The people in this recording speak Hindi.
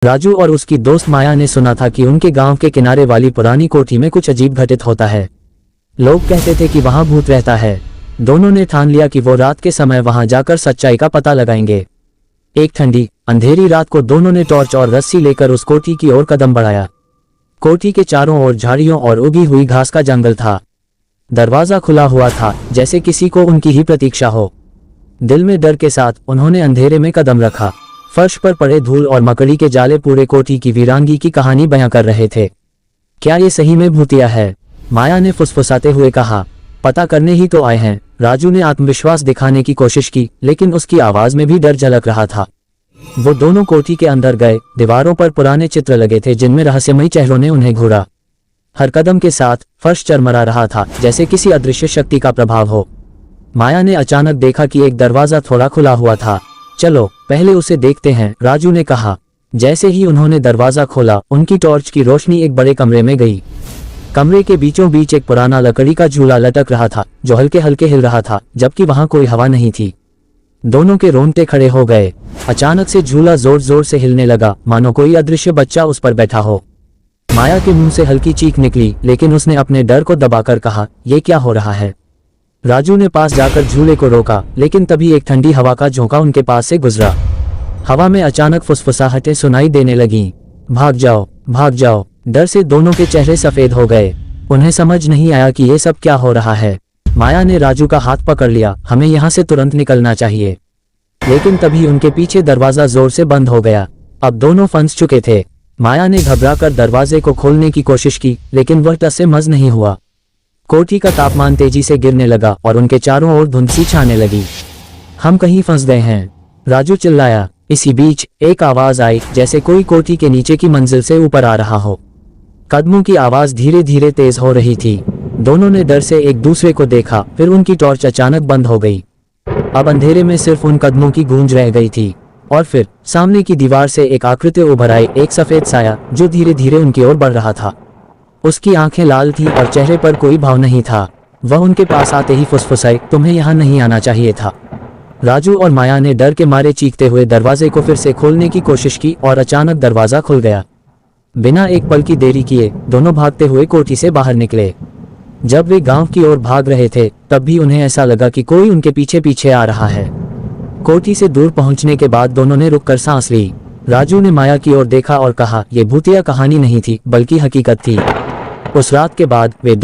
राजू और उसकी दोस्त माया ने सुना था कि उनके गांव के किनारे वाली पुरानी कोठी में कुछ अजीब घटित होता है। लोग कहते थे कि वहां भूत रहता है। दोनों ने ठान लिया कि वो रात के समय वहां जाकर सच्चाई का पता लगाएंगे। एक ठंडी अंधेरी रात को दोनों ने टॉर्च और रस्सी लेकर उस कोठी की ओर कदम बढ़ाया। कोठी के चारों ओर झाड़ियों और उगी हुई घास का जंगल था। दरवाजा खुला हुआ था, जैसे किसी को उनकी ही प्रतीक्षा हो। दिल में डर के साथ उन्होंने अंधेरे में कदम रखा। फर्श पर पड़े धूल और मकड़ी के जाले पूरे कोठी की वीरांगी की कहानी बयां कर रहे थे। क्या ये सही में भूतिया है? माया ने फुसफुसाते हुए कहा। पता करने ही तो आए हैं। राजू ने आत्मविश्वास दिखाने की कोशिश की, लेकिन उसकी आवाज में भी डर झलक रहा था। वो दोनों कोठी के अंदर गए। दीवारों पर पुराने चित्र लगे थे जिनमें रहस्यमयी चेहरों ने उन्हें घूरा। हर कदम के साथ फर्श चरमरा रहा था, जैसे किसी अदृश्य शक्ति का प्रभाव हो। माया ने अचानक देखा कि एक दरवाजा थोड़ा खुला हुआ था। चलो पहले उसे देखते हैं, राजू ने कहा। जैसे ही उन्होंने दरवाजा खोला, उनकी टॉर्च की रोशनी एक बड़े कमरे में गई। कमरे के बीचों बीच एक पुराना लकड़ी का झूला लटक रहा था, जो हल्के हल्के हिल रहा था, जबकि वहां कोई हवा नहीं थी। दोनों के रोंगटे खड़े हो गए। अचानक से झूला जोर जोर से हिलने लगा, मानो कोई अदृश्य बच्चा उस पर बैठा हो। माया के मुंह से हल्की चीख निकली, लेकिन उसने अपने डर को दबाकर कहा, ये क्या हो रहा है? राजू ने पास जाकर झूले को रोका, लेकिन तभी एक ठंडी हवा का झोंका उनके पास से गुजरा। हवा में अचानक फुसफुसाहटें सुनाई देने लगीं। भाग जाओ, भाग जाओ। डर से दोनों के चेहरे सफेद हो गए। उन्हें समझ नहीं आया कि ये सब क्या हो रहा है। माया ने राजू का हाथ पकड़ लिया। हमें यहाँ से तुरंत निकलना चाहिए। लेकिन तभी उनके पीछे दरवाजा जोर से बंद हो गया। अब दोनों फंस चुके थे। माया ने घबराकर दरवाजे को खोलने की कोशिश की, लेकिन वह टस से मस नहीं हुआ। कोठी का तापमान तेजी से गिरने लगा और उनके चारों ओर धुंध सी छाने लगी। हम कहीं फंस गए हैं, राजू चिल्लाया। इसी बीच एक आवाज आई, जैसे कोई कोठी के नीचे की मंजिल से ऊपर आ रहा हो। कदमों की आवाज धीरे धीरे तेज हो रही थी। दोनों ने डर से एक दूसरे को देखा, फिर उनकी टॉर्च अचानक बंद हो गई। अब अंधेरे में सिर्फ उन कदमों की गूंज रह गई थी। और फिर सामने की दीवार से एक आकृति उभर आई, एक सफेद साया जो धीरे धीरे उनकी ओर बढ़ रहा था। उसकी आंखें लाल थी और चेहरे पर कोई भाव नहीं था। वह उनके पास आते ही फुसफुसाई, तुम्हें यहाँ नहीं आना चाहिए था। राजू और माया ने डर के मारे चीखते हुए दरवाजे को फिर से खोलने की कोशिश की और अचानक दरवाजा खुल गया। बिना एक पल की देरी किए दोनों भागते हुए कोठी से बाहर निकले। जब वे गांव की ओर भाग रहे थे, तब भी उन्हें ऐसा लगा कि कोई उनके पीछे पीछे आ रहा है। कोठी से दूर पहुंचने के बाद दोनों ने रुककर सांस ली। राजू ने माया की ओर देखा और कहा, यह भूतिया कहानी नहीं थी, बल्कि हकीकत थी। उस रात के बाद वे